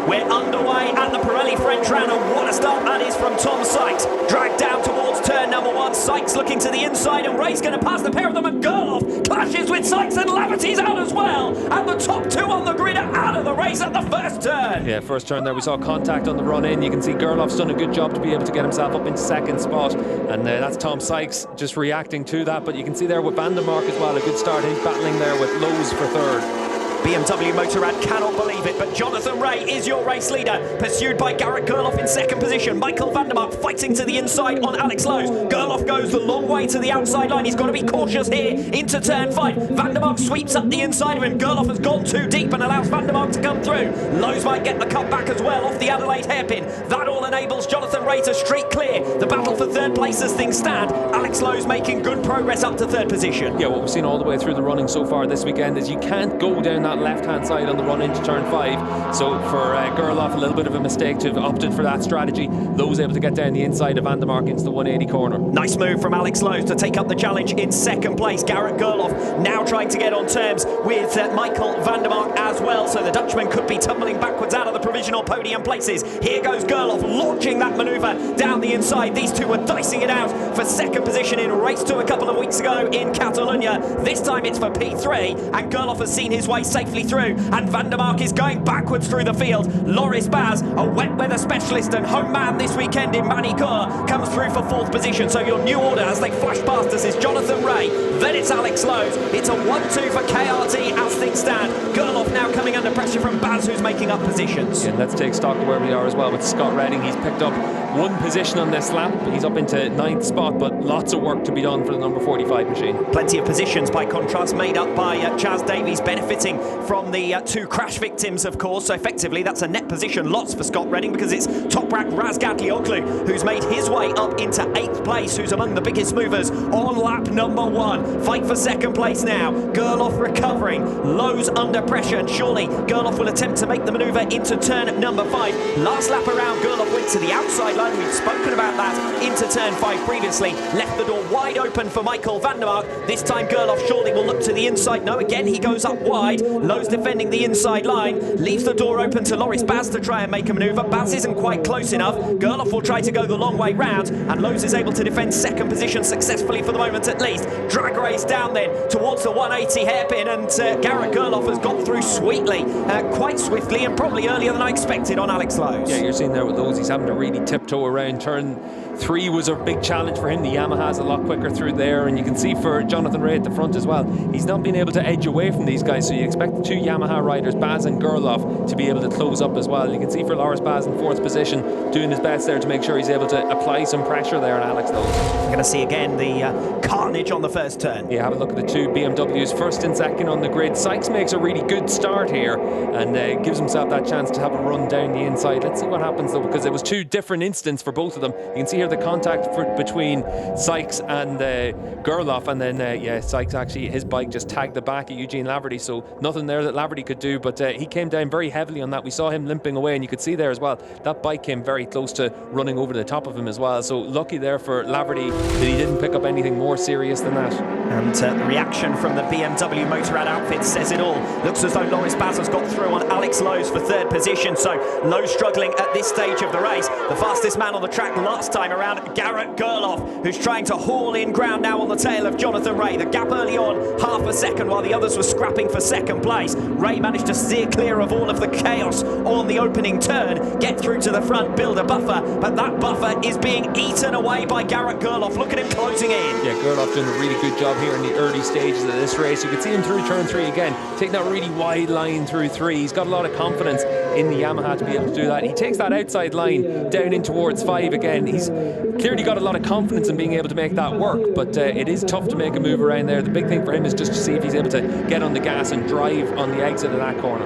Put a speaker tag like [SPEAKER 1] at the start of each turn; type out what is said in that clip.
[SPEAKER 1] We're underway at the Pirelli French round, and what a start that is from Tom Sykes. Dragged down towards turn number 1. Sykes looking to the inside, and Ray's going to pass the pair of them, and Gerloff clashes with Sykes, and Laverty's out as well. And the top 2 on the grid are out of the race at the first turn.
[SPEAKER 2] Yeah, first turn there we saw contact on the run in. You can see Gerloff's done a good job to be able to get himself up into second spot, and that's Tom Sykes just reacting to that. But you can see there with Van der Mark as well, a good start. He's battling there with Lowe's for third.
[SPEAKER 1] BMW Motorrad cannot believe it, but Jonathan Ray is your race leader, pursued by Garrett Gerloff in second position. Michael van der Mark fighting to the inside on Alex Lowe's. Gerloff goes the long way to the outside line. He's got to be cautious here into turn 5. Van der Mark sweeps up the inside of him. Gerloff has gone too deep and allows van der Mark to come through. Lowe's might get the cut back as well off the Adelaide hairpin. That all enables Jonathan Ray to streak clear. The battle for third place as things stand. Alex Lowe's making good progress up to third position.
[SPEAKER 2] Yeah, what we've seen all the way through the running so far this weekend is you can't go down that left-hand side on the run into turn 5. So for Gerloff, a little bit of a mistake to have opted for that strategy. Lowe's able to get down the inside of Van der Mark into the 180 corner.
[SPEAKER 1] Nice move from Alex Lowe's to take up the challenge in second place. Garrett Gerloff now trying to get on terms with Michael van der Mark as well. So the Dutchman could be tumbling backwards out of the provisional podium places. Here goes Gerloff launching that manoeuvre down the inside. These two were dicing it out for second position in race 2 a couple of weeks ago in Catalonia. This time it's for P3, and Gerloff has seen his way safely through. And Van der Mark is going backwards through the field. Loris Baz, a wet weather specialist and home man this weekend in Magny-Cours, comes through for 4th position. So your new order as they flash past us is Jonathan Ray, then it's Alex Lowe's. It's a 1-2 for KRT as things stand. Gerloff now coming under pressure from Baz, who's making up positions.
[SPEAKER 2] Yeah, let's take stock of where we are as well with Scott Redding. He's picked up 1 position on this lap. He's up into 9th spot, but lots of work to be done for the number 45 machine.
[SPEAKER 1] Plenty of positions by contrast made up by Chaz Davies, benefiting from the 2 crash victims, of course. So effectively that's a net position loss for Scott Redding, because it's Toprak Razgatlioglu who's made his way up into 8th place, who's among the biggest movers on lap number 1. Fight for second place now. Gerloff recovering, Lowe's under pressure, and surely Gerloff will attempt to make the manoeuvre into turn number 5. Last lap around, Gerloff went to the outside line. We've spoken about that into turn 5 previously. Left the door wide open for Michael van der Mark. This time Gerloff surely will look to the inside. No, again he goes up wide. Lowe's defending the inside line, leaves the door open to Loris Baz to try and make a manoeuvre. Baz isn't quite close enough. Gerloff will try to go the long way round, and Lowe's is able to defend second position successfully for the moment at least. Drag race down then towards the 180 hairpin, and Garrett Gerloff has got through sweetly, quite swiftly, and probably earlier than I expected on Alex Lowe's.
[SPEAKER 2] Yeah, you're seeing there with Lowe's, he's having to really tiptoe around. Turn 3 was a big challenge for him. The Yamaha's a lot quicker through there, and you can see for Jonathan Ray at the front as well, he's not been able to edge away from these guys, so you expect the 2 Yamaha riders, Baz and Gerloff, to be able to close up as well. You can see for Loris Baz in 4th position, doing his best there to make sure he's able to apply some pressure there on Alex Lowe's.
[SPEAKER 1] We're going to see again the carnage on the first turn.
[SPEAKER 2] Yeah, have a look at the 2 BMWs, first and second on the grid. Sykes makes a really good start here and gives himself that chance to have a run down the inside. Let's see what happens though, because it was 2 different incidents for both of them. You can see here the contact between Sykes and Gerloff, and then yeah, Sykes actually, his bike just tagged the back of Eugene Laverty, so nothing there that Laverty could do, but he came down very heavily on that. We saw him limping away, and you could see there as well, that bike came very close to running over the top of him as well, so lucky there for Laverty that he didn't pick up anything more serious than that.
[SPEAKER 1] And the reaction from the BMW Motorrad outfit says it all. Looks as though Loris Baz has got through on Alex Lowe's for 3rd position, so Lowe's struggling at this stage of the race. The fastest man on the track last time around, Garrett Gerloff, who's trying to haul in ground now on the tail of Jonathan Ray. The gap early on, half a second, while the others were scrapping for second place. Ray managed to steer clear of all of the chaos on the opening turn, get through to the front, build a buffer, but that buffer is being eaten away by Garrett Gerloff. Look at him closing in.
[SPEAKER 2] Yeah, Gerloff doing a really good job here in the early stages of this race. You can see him through turn 3 again, taking that really wide line through 3. He's got a lot of confidence in the Yamaha to be able to do that. He takes that outside line down in towards 5 again. He's clearly got a lot of confidence in being able to make that work, but it is tough to make a move around there. The big thing for him is just to see if he's able to get on the gas and drive on the exit of that corner.